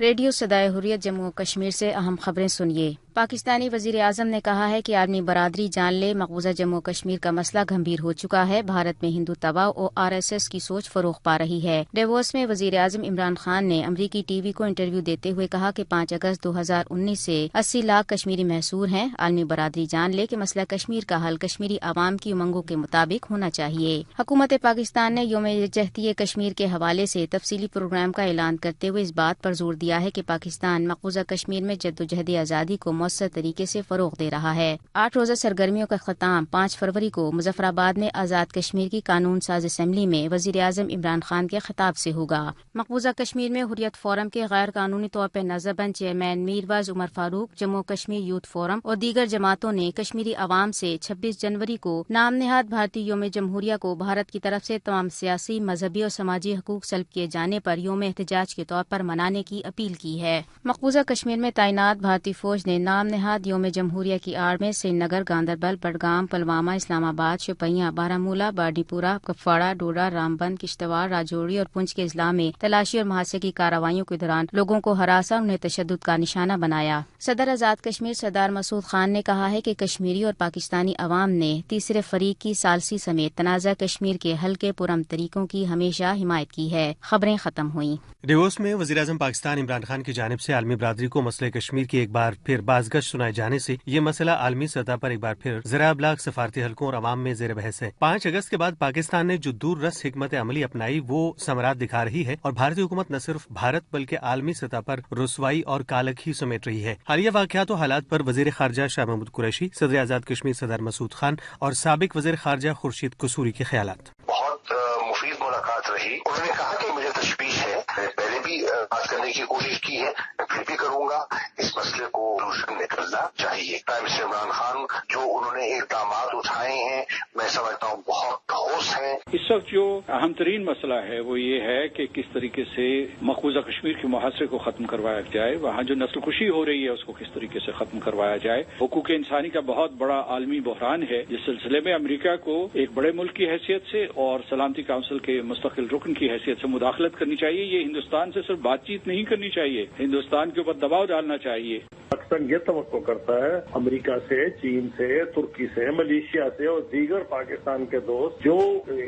Radio صدائے حریت جموں و کشمیر سے اہم خبریں سنیے۔ پاکستانی وزیر اعظم نے کہا ہے کہ عالمی برادری جان لے مقبوضہ جموں و کشمیر کا مسئلہ گمبھیر ہو چکا ہے۔ بھارت میں ہندو تباہ اور RSS کی سوچ فروغ پا رہی ہے۔ ڈیووس میں وزیر اعظم عمران خان نے امریکی ٹی وی کو انٹرویو دیتے ہوئے کہا کہ 5 اگست 2019 سے 80 لاکھ کشمیری محصور ہیں۔ عالمی برادری جان لے کہ مسئلہ کشمیر کا حل کشمیری عوام کی امنگوں کے مطابق ہونا چاہیے۔ حکومت پاکستان نے یوم یکجہتی کشمیر کے حوالے سے تفصیلی پروگرام کا اعلان کرتے ہوئے اس بات پر زور دیا ہے کہ پاکستان مقبوضہ کشمیر میں جدوجہد آزادی کو مؤثر طریقے سے فروغ دے رہا ہے۔ 8 روزہ سرگرمیوں کا اختتام 5 فروری کو مظفر آباد میں آزاد کشمیر کی قانون ساز اسمبلی میں وزیر اعظم عمران خان کے خطاب سے ہوگا۔ مقبوضہ کشمیر میں حریت فورم کے غیر قانونی طور پر نظر بند چیئرمین میرواز عمر فاروق، جموں کشمیر یوتھ فورم اور دیگر جماعتوں نے کشمیری عوام سے 26 جنوری کو نام نہاد بھارتی یوم جمہوریہ کو بھارت کی طرف سے تمام سیاسی، مذہبی اور سماجی حقوق سلب کیے جانے پر یوم احتجاج کے طور پر منانے کی اپیل کی ہے۔ مقبوضہ کشمیر میں تعینات بھارتی فوج نے نام نہاد یوم جمہوریہ کی آڑ میں سری نگر، گاندربل، بڈگام، پلوامہ، اسلام آباد، شوپیاں، بارہمولہ، بانڈی پورہ، کپواڑہ، ڈوڈا، رامبن، کشتواڑ، راجوری اور پنچ کے اضلاع میں تلاشی اور محاصرے کی کارروائیوں کے دوران لوگوں کو ہراسا، انہیں تشدد کا نشانہ بنایا۔ صدر آزاد کشمیر سردار مسعود خان نے کہا ہے کہ کشمیری اور پاکستانی عوام نے تیسرے فریق کی ثالثی سمیت تنازع کشمیر کے حل کے پرامن طریقوں کی ہمیشہ حمایت کی ہے۔ خبریں ختم ہوئیں۔ ڈیووس میں وزیر اعظم پاکستان عمران خان کی جانب سے عالمی برادری کو مسئلہ کشمیر کی ایک بار پھر بازگشت سنائے جانے سے یہ مسئلہ عالمی سطح پر ایک بار پھر ذرائع ابلاغ، سفارتی حلقوں اور عوام میں زیر بحث ہے۔ 5 اگست کے بعد پاکستان نے جو دور رس حکمت عملی اپنائی وہ ثمرات دکھا رہی ہے اور بھارتی حکومت نہ صرف بھارت بلکہ عالمی سطح پر رسوائی اور کالک ہی سمیٹ رہی ہے۔ حالیہ واقعات و حالات پر وزیر خارجہ شاہ محمود قریشی، صدر آزاد کشمیر سردار مسعود خان اور سابق وزیر خارجہ خورشید قصوری کے خیالات۔ بہت مفید ملاقات رہی۔ انہوں نے کہا کہ مجھے تشویش ہے، میں نے پہلے بھی بات کرنے کی کوشش کی ہے، میں پھر بھی کروں گا، اس مسئلے کو سولوشن نکلنا چاہیے۔ پرائم منسٹر عمران خان جو انہوں نے اقدامات اٹھائے ہیں میں سمجھتا ہوں بہت ٹھوس ہیں۔ اس وقت جو اہم ترین مسئلہ ہے وہ یہ ہے کہ کس طریقے سے مقبوضہ کشمیر کے محاصرے کو ختم کروایا جائے، وہاں جو نسل کشی ہو رہی ہے اس کو کس طریقے سے ختم کروایا جائے۔ حقوق انسانی کا بہت بڑا عالمی بحران ہے، جس سلسلے میں امریکہ کو ایک بڑے ملک کی حیثیت سے اور سلامتی کونسل کے مستقل رکن کی حیثیت سے مداخلت کرنی چاہیے۔ یہ ہندوستان سے صرف بات چیت نہیں کرنی چاہیے، ہندوستان کے اوپر دباؤ ڈالنا چاہیے۔ پاکستان یہ توقع کرتا ہے امریکہ سے، چین سے، ترکی سے، ملیشیا سے اور دیگر پاکستان کے دوست جو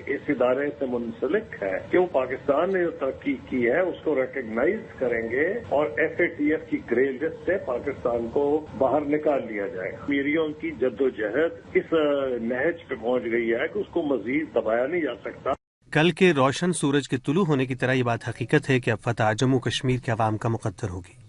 اس ادارے سے منسلک ہے کہ وہ پاکستان نے جو ترقی کی ہے اس کو ریکگنائز کریں گے اور FATF کی گرے لسٹ سے پاکستان کو باہر نکال لیا جائے گا۔ کشمیریوں کی جدوجہد اس نہج پہ پہنچ گئی ہے کہ اس کو مزید دبایا نہیں جا سکتا۔ کل کے روشن سورج کے طلوع ہونے کی طرح یہ بات حقیقت ہے کہ اب فتح جموں کشمیر کے عوام کا مقدر ہوگی۔